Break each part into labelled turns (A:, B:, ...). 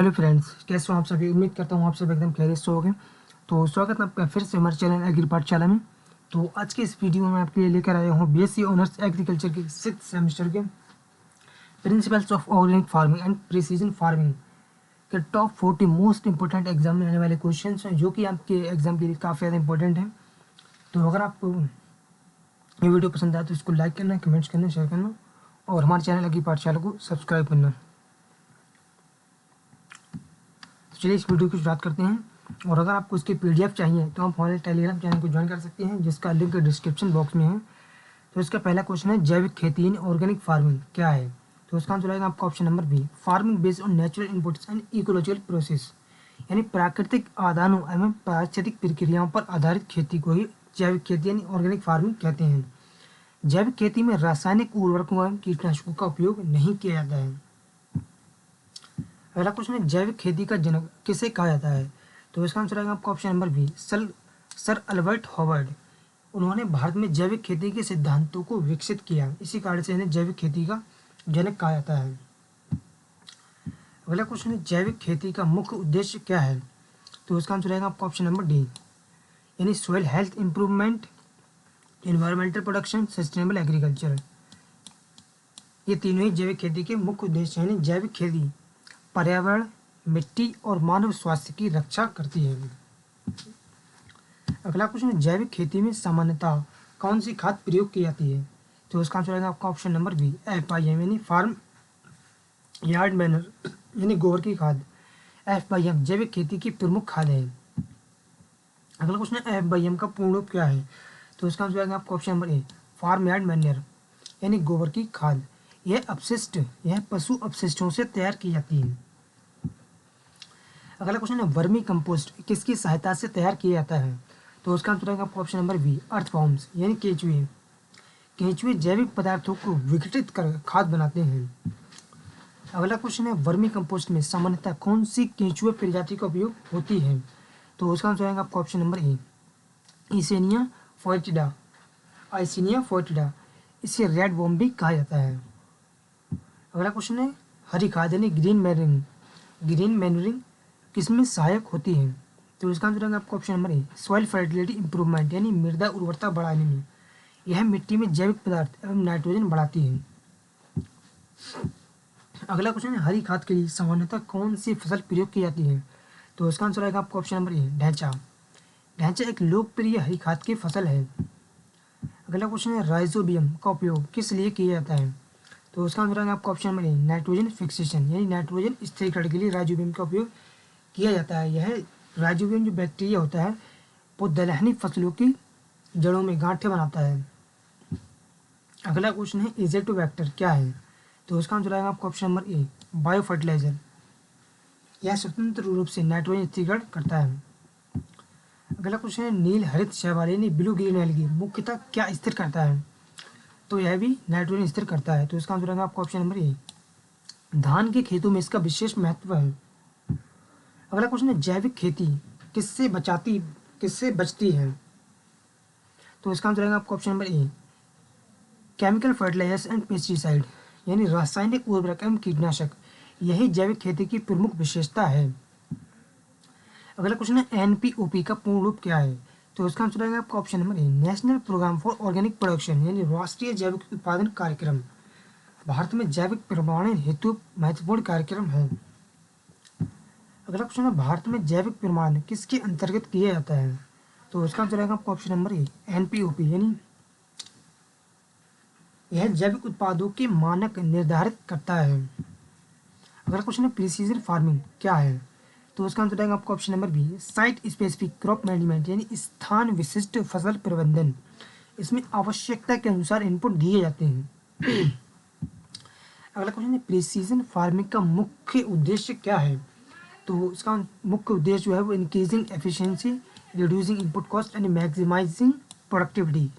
A: Hello friends, कैसे हो आप सभी। उम्मीद करता हूँ आप सब एकदम खैरियत से होंगे। तो स्वागत है आपका फिर से हमारे चैनल एग्री पाठशाला में। तो आज के इस वीडियो में आपके लिए लेकर आया हूँ बीएससी ऑनर्स एग्रीकल्चर के 6th सेमेस्टर के principles of organic farming and precision farming के टॉप 40 मोस्ट इंपॉर्टेंट एग्जाम में आने वाले क्वेश्चन हैं, जो कि आपके एग्जाम के लिए काफ़ी ज़्यादा इंपॉर्टेंट हैं। तो अगर आपको ये वीडियो पसंद आए तो इसको लाइक करना, कमेंट्स करना, शेयर करना और हमारे चैनल एग्री पाठशाला को सब्सक्राइब करना। चलिए इस वीडियो की शुरुआत करते हैं। और अगर आपको इसके पीडीएफ चाहिए तो आप हमारे टेलीग्राम चैनल को ज्वाइन कर सकते हैं, जिसका लिंक डिस्क्रिप्शन बॉक्स में है। तो इसका पहला क्वेश्चन है, जैविक खेती इन ऑर्गेनिक फार्मिंग क्या है। तो इसका आंसर आएगा आपका option number B, farming based on natural inputs and ecological process, यानी प्राकृतिक आदानों एवं पारिस्थितिक प्रक्रियाओं पर आधारित खेती को ही जैविक खेती यानी ऑर्गेनिक फार्मिंग कहते हैं। जैविक खेती में रासायनिक उर्वरकों एवं कीटनाशकों का उपयोग नहीं किया जाता है। अगला क्वेश्चन है, जैविक खेती का जनक किसे कहा जाता है। तो इसका आंसर आएगा आपका option number B, sir Albert Howard. उन्होंने भारत में जैविक खेती के सिद्धांतों को विकसित किया, इसी कारण से इन्हें जैविक खेती का जनक कहा जाता है। अगला क्वेश्चन है, जैविक खेती का मुख्य उद्देश्य क्या है। तो इसका आंसर आएगा आपका ऑप्शन नंबर डी, यानी soil health improvement, environmental production, sustainable agriculture. ये तीनों ही जैविक खेती के मुख्य उद्देश्य हैं। यानी जैविक खेती पर्यावरण, मिट्टी और मानव स्वास्थ्य की रक्षा करती है। अगला क्वेश्चन, जैविक खेती में सामान्यतः कौन सी खाद प्रयोग की जाती है। तो इसका आंसर आएगा आपका ऑप्शन नंबर बी, FIM, यानी फार्म यार्ड मैनर, यानी गोबर की खाद। FIM जैविक खेती की प्रमुख खाद है। अगला क्वेश्चन है, FIM का पूर्ण रूप क्या है। तो इसका आंसर आएगा आपका option number A, farm yard manure, यानी गोबर की खाद। यह पशु अपशिष्टों से तैयार की जाती है। अगला क्वेश्चन है, वर्मी कंपोस्ट किसकी सहायता से तैयार किया जाता है। तो उसका आंसर आएगा ऑप्शन नंबर बी, अर्थवॉर्म्स, यानी केंचुए। केंचुए जैविक पदार्थों को विघटित कर खाद बनाते हैं। अगला क्वेश्चन है, वर्मी कंपोस्ट में सामान्यतः कौन सी केंचुए प्रजाति का उपयोग होती है। तो उसका आंसर आएगा आपका option number A, Eisenia foetida, Eisenia foetida. इसे रेड वॉर्म भी कहा जाता है। अगला क्वेश्चन है, हरी खाद यानी ग्रीन मैन्यूरिंग किसमें सहायक होती है। तो इसका आंसर है आपका ऑप्शन नंबर ए, सॉइल फर्टिलिटी इंप्रूवमेंट, यानी मृदा उर्वरता बढ़ाने में। यह मिट्टी में जैविक पदार्थ एवं नाइट्रोजन बढ़ाती है। अगला क्वेश्चन है, हरी खाद के लिए सामान्यतः कौन सी फसल प्रयोग की जाती है। तो इसका आंसर आएगा आपका ऑप्शन नंबर ए, ढैंचा। ढैंचा एक लोकप्रिय हरी खाद की फसल है। अगला क्वेश्चन है, राइजोबियम का उपयोग किस लिए किया जाता है। तो उसका आंसर आएगा आपका ऑप्शन नंबर ए, नाइट्रोजन फिक्सेशन, यानी नाइट्रोजन स्थिरीकरण के लिए राइजोबियम का उपयोग किया जाता है। यह राइजोबियम जो बैक्टीरिया होता है वो दलहनी फसलों की जड़ों में गांठें बनाता है। अगला क्वेश्चन है, इजेक्टोबैक्टर क्या है। तो उसका आंसर आएगा आपका option number A, bio fertilizer. यह स्वतंत्र रूप से नाइट्रोजन स्थिरीकरण करता है। अगला क्वेश्चन है, नील हरित शैवाल यानी ब्लू ग्रीन एल्गी मुख्यतः क्या स्थिर करता है। तो यह भी नाइट्रोजन स्थिर करता है। तो इसका आंसर आएगा आपका ऑप्शन नंबर ए, धान के खेतों में इसका विशेष महत्व है। अगला क्वेश्चन है, जैविक खेती किससे बचती है। तो इसका आंसर आएगा आपका option number A, chemical fertilizers and pesticide, यानी रासायनिक उर्वरक एवं कीटनाशक। यही जैविक खेती की प्रमुख विशेषता है। अगला क्वेश्चन है, NPOP का पूर्ण रूप क्या है। तो इसका आंसर आएगा आपका option number A, national programme for organic production, यानी राष्ट्रीय जैविक उत्पादन कार्यक्रम। भारत में जैविक प्रमाणन हेतु महत्वपूर्ण कार्यक्रम है। अगला क्वेश्चन है, भारत में जैविक प्रमाणन किसके अंतर्गत किया जाता है। तो इसका आंसर आएगा आपका ऑप्शन नंबर ए, NPOP, यानी यह जैविक उत्पादों के मानक निर्धारित करता है। अगला क्वेश्चन है, प्रिसीजन फार्मिंग क्या है। तो इसका आंसर आएगा आपका option number B, site specific crop management, यानी स्थान विशिष्ट फसल प्रबंधन। इसमें आवश्यकता के अनुसार इनपुट दिए जाते हैं। अगला क्वेश्चन है, प्रिसीजन फार्मिंग का मुख्य उद्देश्य क्या है। तो इसका मुख्य उद्देश्य जो है वो increasing efficiency, reducing input cost and maximizing productivity.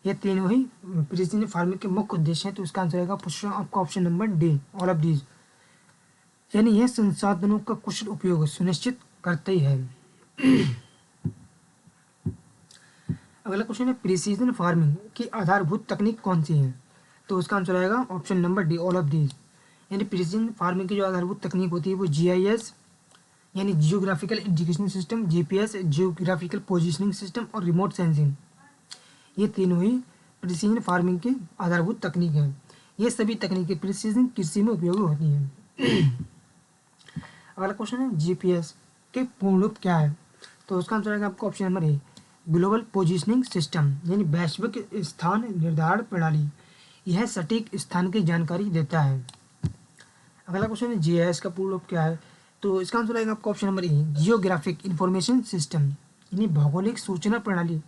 A: ये तीनों ही प्रिसीजन फार्मिंग के मुख्य उद्देश्य हैं। तो इसका आंसर आएगा आपका option number D, all of these, यानी यह संसाधनों का कुशल उपयोग सुनिश्चित करती है। अगला क्वेश्चन है, प्रिसीजन फार्मिंग की आधारभूत तकनीक कौन सी है। तो इसका आंसर आएगा option number D, all of these, यानी प्रिसीजन फार्मिंग की जो आधारभूत तकनीक होती है वो GIS यानी geographical indication system, GPS geographical positioning system और रिमोट सेंसिंग, ये तीनों ही प्रिसीजन फार्मिंग की आधारभूत तकनीक हैं। ये सभी तकनीकें प्रिसीजन कृषि में उपयोगी होती हैं। अगला क्वेश्चन है GPS के पूर्ण रूप क्या है? तो उसका आंसर आएगा आपको ऑप्शन नंबर ए, ग्लोबल पोजिशनिंग सिस्टम यानी वैश्विक स्थान निर्धारण प्रणाली। यह सटीक स्थान की जानकारी देता है। अगला क्वेश्चन है GIS का पूर्ण रूप क्या है? तो इसका आंसर आएगा आपको ऑप्शन नंबर ए, जियोग्राफिक इंफॉर्मेशन सिस्टम यानी भौगोलिक सूचना प्रणाली।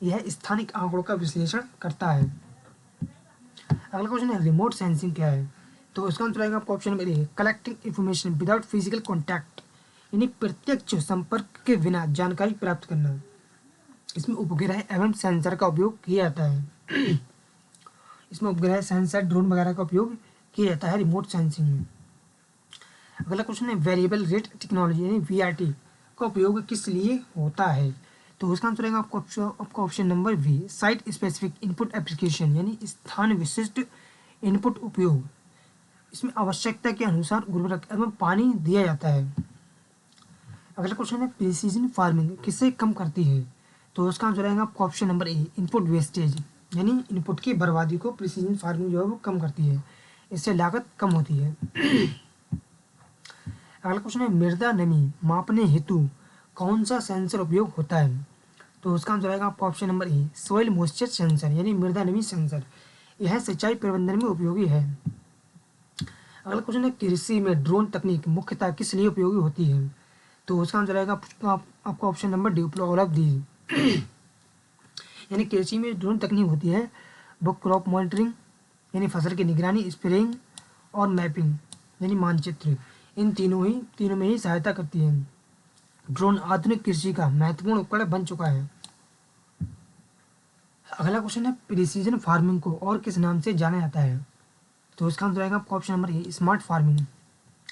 A: यह स्थानिक आंकड़ों का विश्लेषण करता है। अगला क्वेश्चन है रिमोट सेंसिंग क्या है? तो इसका आंसर आएगा आपको ऑप्शन नंबर ए, collecting information without physical contact यानी प्रत्यक्ष संपर्क के बिना जानकारी प्राप्त करना। इसमें उपग्रह एवं सेंसर का उपयोग किया जाता है। इसमें उपग्रह, सेंसर, ड्रोन वगैरह का उपयोग किया जाता है रिमोट सेंसिंग में। अगला क्वेश्चन है वेरिएबल रेट टेक्नोलॉजी यानी VRT का उपयोग किस लिए होता है? तो उसका आंसर आएगा आपको option number B, site specific input application यानी स्थान विशिष्ट इनपुट उपयोग। इसमें आवश्यकता के अनुसार उर्वरक एवं पानी दिया जाता है। अगला क्वेश्चन है प्रिसीजन फार्मिंग किसे कम करती है? तो उसका आंसर आएगा आपको ऑप्शन नंबर ए, इनपुट वेस्टेज यानी इनपुट की बर्बादी को प्रिसीजन फार्मिंग जो है वो कम करती है। इससे लागत कम होती है। अगला क्वेश्चन है मृदा नमी मापने हेतु कौन सा सेंसर उपयोग होता है? तो उसका आंसर आएगा आपको ऑप्शन नंबर ए, सोइल मॉइस्चर सेंसर यानी मृदा नमी सेंसर। यह सिंचाई प्रबंधन में उपयोगी है। अगला क्वेश्चन है कृषि में ड्रोन तकनीक मुख्यतः किस लिए उपयोगी होती है? तो उसका आंसर आएगा आपको option number D, all of these. यानी कृषि में ड्रोन तकनीक होती है वो क्रॉप मॉनिटरिंग यानी फसल की निगरानी, स्प्रेइंग और मैपिंग यानी मानचित्र, इन तीनों में ही सहायता करती है। ड्रोन आधुनिक कृषि का महत्वपूर्ण उपकरण बन चुका है। अगला क्वेश्चन है प्रिसीजन फार्मिंग को और किस नाम से जाना जाता है? तो इसका आंसर आएगा आपको ऑप्शन नंबर ए, स्मार्ट फार्मिंग,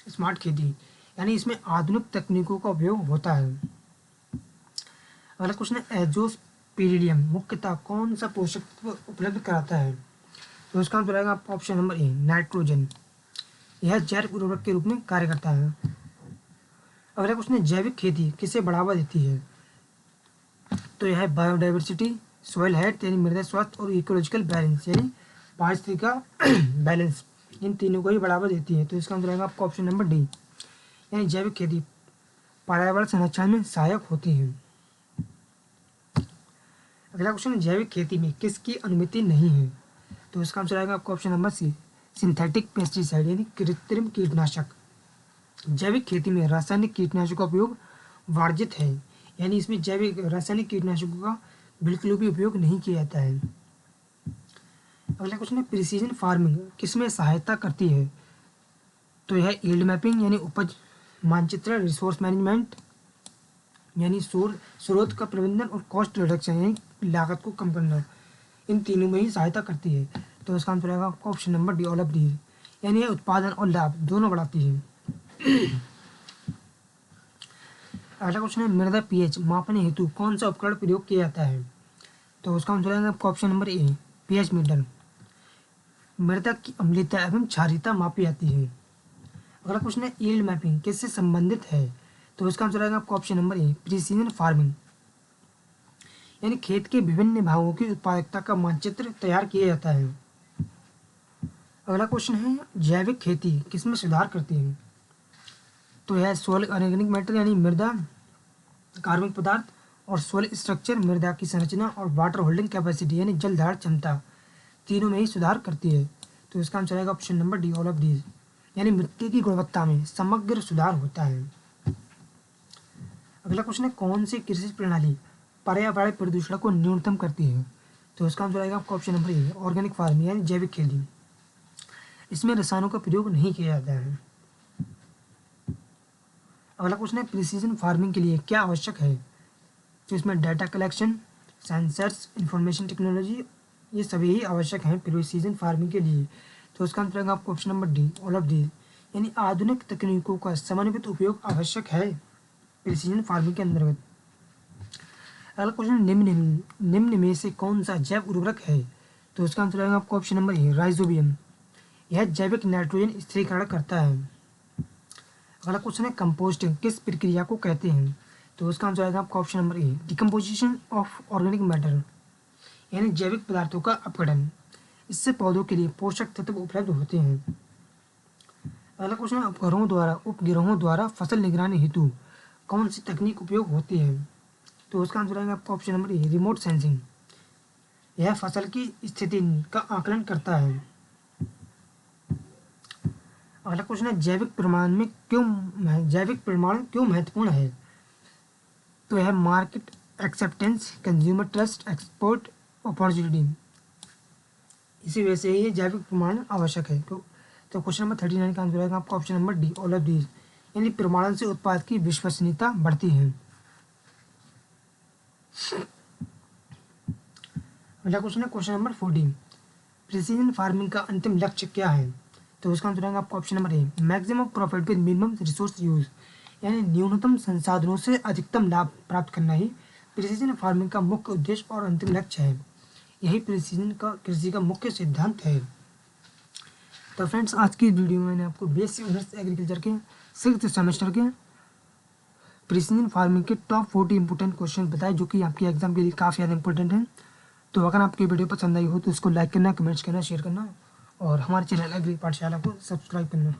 A: स्मार्ट खेती यानी इसमें आधुनिक तकनीकों का उपयोग होता है। अगला क्वेश्चन है एजोस्पिरिडियम मुख्यतः कौन सा पोषक तत्व उपलब्ध कराता है? तो इसका आंसर आएगा आपका ऑप्शन नंबर ए, नाइट्रोजन। यह जैव उर्वरक के रूप में कार्य करता है। अगला क्वेश्चन है जैविक खेती किसे बढ़ावा देती है? तो यह बायोडाइवर्सिटी, सॉइल हेल्थ यानी मृदा स्वास्थ्य और इकोलॉजिकल बैलेंस यानी पारिस्थितिक का बैलेंस, इन तीनों को ही बढ़ावा देती है। तो इसका आंसर आएगा आपका ऑप्शन नंबर डी, यानी जैविक खेती पर्यावरण संरक्षण में सहायक होती है। अगला क्वेश्चन है जैविक खेती में किसकी अनुमति नहीं है? तो इसका आंसर आएगा आपका option number C, synthetic pesticide यानी कृत्रिम कीटनाशक। जैविक खेती में रासायनिक कीटनाशकों का उपयोग वर्जित है, यानी इसमें जैविक रासायनिक कीटनाशकों का बिल्कुल भी उपयोग नहीं किया जाता है। अगला क्वेश्चन है प्रिसीजन फार्मिंग किसमें सहायता करती है? तो यह यील्ड मैपिंग यानी उपज मानचित्र, रिसोर्स मैनेजमेंट यानी स्रोत का प्रबंधन और कॉस्ट रिडक्शन यानी लागत को कम करना, इन तीनों में ही सहायता करती है। तो इसका आंसर आएगा आपका option number D, all of these, यानी यह उत्पादन और लाभ दोनों बढ़ाती है। अगला क्वेश्चन है मृदा pH मापने हेतु कौन सा उपकरण प्रयोग किया जाता है? तो उसका आंसर आएगा आपका option number A, pH meter. मृदा की अम्लता एवं क्षारीयता मापी जाती है। अगला क्वेश्चन है यील्ड मैपिंग किससे संबंधित है? तो इसका आंसर आएगा आपका ऑप्शन नंबर ए, प्रिसीजन फार्मिंग, यानी खेत के विभिन्न भागों की उत्पादकता का मानचित्र तैयार किया जाता है। अगला क्वेश्चन है जैविक खेती किसमें सुधार करती है? तो यह सोइल ऑर्गेनिक मैटर यानी मृदा कार्बनिक पदार्थ और सोइल स्ट्रक्चर मृदा की संरचना और वाटर होल्डिंग कैपेसिटी यानी जल धारण क्षमता, तीनों में ही सुधार करती है। तो इसका आंसर आएगा option number D, all of these, यानी मिट्टी की गुणवत्ता में समग्र सुधार होता है। अगला क्वेश्चन है कौन सी कृषि प्रणाली पर्यावरण प्रदूषण को न्यूनतम करती है? तो इसका आंसर आएगा आपका ऑप्शन नंबर ए, ऑर्गेनिक फार्मिंग यानी जैविक खेती। इसमें रसायनों का प्रयोग नहीं किया जाता है। अगला क्वेश्चन है प्रिसीजन फार्मिंग के लिए क्या आवश्यक है? तो इसमें data collection, sensors, information technology, ये सभी ही आवश्यक हैं प्रिसीजन फार्मिंग के लिए। तो इसका आंसर आएगा आपको option number D, all of these, यानी आधुनिक तकनीकों का समन्वित उपयोग आवश्यक है प्रिसीजन फार्मिंग के अंतर्गत। अगला क्वेश्चन निम्न में से कौन सा जैव उर्वरक है? तो इसका आंसर आएगा आपको ऑप्शन नंबर ए, राइजोबियम। यह जैविक नाइट्रोजन स्थिरीकरण करता है। अगला क्वेश्चन है कंपोस्टिंग किस प्रक्रिया को कहते हैं? तो उसका आंसर आएगा आपका option number A, decomposition of organic matter, यानी जैविक पदार्थों का अपघटन। इससे पौधों के लिए पोषक तत्व उपलब्ध होते हैं। अगला क्वेश्चन है उपग्रहों द्वारा फसल निगरानी हेतु कौन सी तकनीक उपयोग होती है? तो उसका आंसर आएगा आपका ऑप्शन नंबर ए, रिमोट सेंसिंग। यह फसल की स्थिति का आकलन करता है। अगला क्वेश्चन है जैविक प्रमाण क्यों महत्वपूर्ण है? तो यह market acceptance, consumer trust, export opportunity, इसी वजह से ये जैविक प्रमाण आवश्यक है। तो क्वेश्चन नंबर 39 का आंसर आएगा आपका option number D, all of these, यानी प्रमाणन से उत्पाद की विश्वसनीयता बढ़ती है। अगला क्वेश्चन है क्वेश्चन नंबर 14, प्रिसीजन फार्मिंग का अंतिम लक्ष्य क्या है? तो उसका आंसर आएगा आपका option number A, maximum profit with minimum resource use, यानी न्यूनतम संसाधनों से अधिकतम लाभ प्राप्त करना ही प्रिसीजन फार्मिंग का मुख्य उद्देश्य और अंतिम लक्ष्य है। यही प्रिसीजन का कृषि का मुख्य सिद्धांत है। तो फ्रेंड्स, आज की वीडियो में मैंने आपको बेसिक ऑनर्स एग्रीकल्चर के 6th सेमेस्टर के प्रिसीजन फार्मिंग के टॉप 40 इंपॉर्टेंट क्वेश्चन बताए, जो कि आपके एग्जाम के लिए काफ़ी ज़्यादा इंपॉर्टेंट हैं। तो अगर आपकी वीडियो पसंद आई हो तो इसको लाइक करना, कमेंट्स करना, शेयर करना और हमारे चैनल एग्री पाठशाला को सब्सक्राइब करना।